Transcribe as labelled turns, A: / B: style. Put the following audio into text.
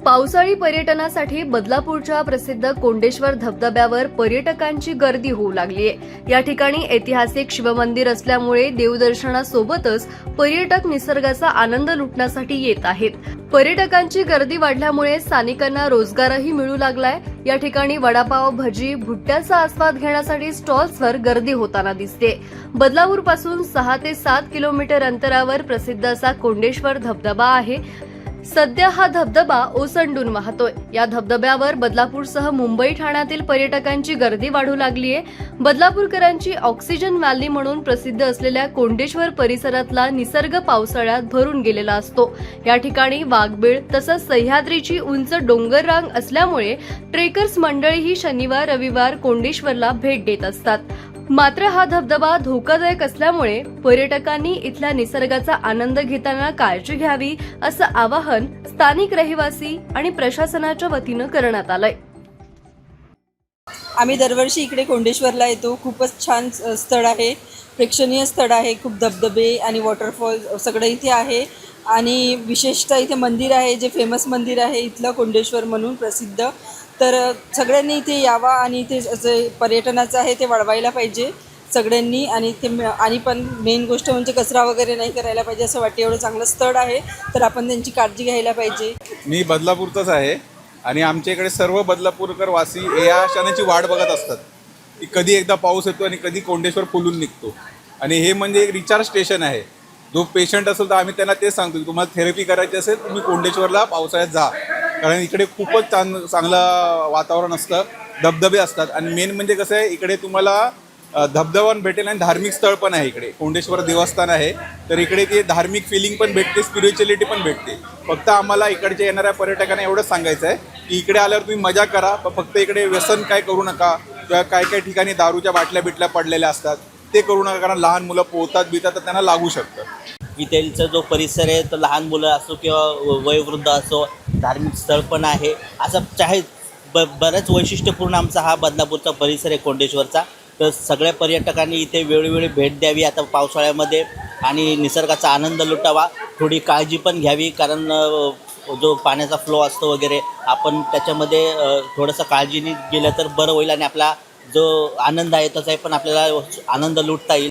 A: पावसाळी पर्यटनासाठी बदलापूरच्या प्रसिद्ध कोंडेश्वर धबधब्यावर पर्यटकांची गर्दी होऊ लागली आहे। या ठिकाणी ऐतिहासिक शिवमंदिर असल्यामुळे देवदर्शनासोबतच पर्यटक निसर्गाचा आनंद लुटण्यासाठी येत आहेत। पर्यटकांची गर्दी वाढल्यामुळे स्थानिकांना रोजगारही मिळू लागलाय। या ठिकाणी वडापाव, भजी, भुट्ट्याचा आस्वाद घेण्यासाठी स्टॉल्सवर गर्दी होताना दिसते। बदलापूरपासून 6 ते 7 किलोमीटर अंतरावर प्रसिद्ध असा कोंडेश्वर धबधबा आहे। सध्या हा धबधबा ओसंडून वाहतोय। या धबधब्यावर बदलापूरसह मुंबई ठाण्यातील पर्यटकांची गर्दी वाढू लागली आहे। बदलापूरकरांची ऑक्सिजन व्हॅली म्हणून प्रसिद्ध असलेल्या कोंडेश्वर परिसरातला निसर्ग पावसाळ्यात भरून गेलेला असतो। या ठिकाणी वाघबीळ तसंच सह्याद्रीची उंच डोंगर रांग असल्यामुळे ट्रेकर्स मंडळीही शनिवार रविवार कोंडेश्वरला भेट देत असतात। मात्र हा धबधबा धोकादायक असल्यामुळे पर्यटकांनी इथल्या निसर्गाचा आनंद घेताना काळजी घ्यावी असं आवाहन स्थानिक रहिवासी आणि प्रशासनाच्या वतीनं करण्यात आलंय।
B: आम्ही दरवर्षी इकडे कोंडेश्वरला येतो। खूपच छान स्थळ आहे, प्रेक्षणीय स्थळ आहे। खूप धबधबे आणि वॉटरफॉल सगळं इथे आहे आणि विशेषतः इथे मंदिर आहे, जे फेमस मंदिर आहे इथलं कोंडेश्वर म्हणून प्रसिद्ध। तर सगळ्यांनी इथे यावा आणि इथे जे पर्यटनाचं आहे ते वाढवायला पाहिजे सगळ्यांनी। आणि ते पण मेन गोष्ट म्हणजे कचरा वगैरे नाही करायला पाहिजे असं वाटते। एवढं चांगलं स्थळ आहे तर आपण त्यांची काळजी घ्यायला पाहिजे।
C: मी बदलापूरचाच आहे आणि आमच्या इकडे सर्व बदलापूरकर वासी या क्षणाची वाट बघत असतात की कधी एकदा पाऊस येतो आणि कधी कोंडेश्वर फुलून निघतो। आणि हे म्हणजे एक रिचार्ज स्टेशन आहे। जो पेशंट असेल तर आम्ही त्यांना तेच सांगतो की तुम्हाला थेरपी करायची असेल तुम्ही कोंडेश्वरला पावसाळ्यात जा, कारण इकडे खूपच चांगलं वातावरण असतं, धबधबे असतात आणि मेन म्हणजे कसं आहे इकडे तुम्हाला धबधबा भेटेल आणि धार्मिक स्थळ पण आहे। इकडे कोंडेश्वर देवस्थान आहे तर इकडे ते धार्मिक फिलिंग पण भेटते, स्पिरिच्युअलिटी पण भेटते। फक्त आम्हाला इकडच्या येणाऱ्या पर्यटकांना एवढंच सांगायचं आहे की इकडे आल्यावर तुम्ही मजा करा, पण फक्त इकडे व्यसन काय करू नका किंवा काही ठिकाणी दारूच्या बाटल्या पडलेल्या असतात ते करू नका, कारण लहान मुलं पोहतात बितात तर त्यांना लागू शकतं।
D: इथलचा जो परिसर आहे तो लहान मुलं असो किंवा वयोवृद्ध असो, धार्मिक स्थळ पण आहे। असं चाहे बरंच वैशिष्ट्यपूर्ण आमचा हा बदलापूरचा परिसर आहे कोंडेश्वरचा। तर सगळ्या पर्यटकांनी इथे वेळोवेळी भेट द्यावी आता पावसाळ्यामध्ये आणि निसर्गाचा आनंद लुटावा। थोडी काळजी पण घ्यावी, कारण जो पाण्याचा फ्लो असतो वगैरे आपण त्याच्यामध्ये थोडंसं काळजीने गेलं तर बरं होईल आणि आपला जो आनंद आहे त्याचाही पण आपल्याला आनंद लुटता येईल।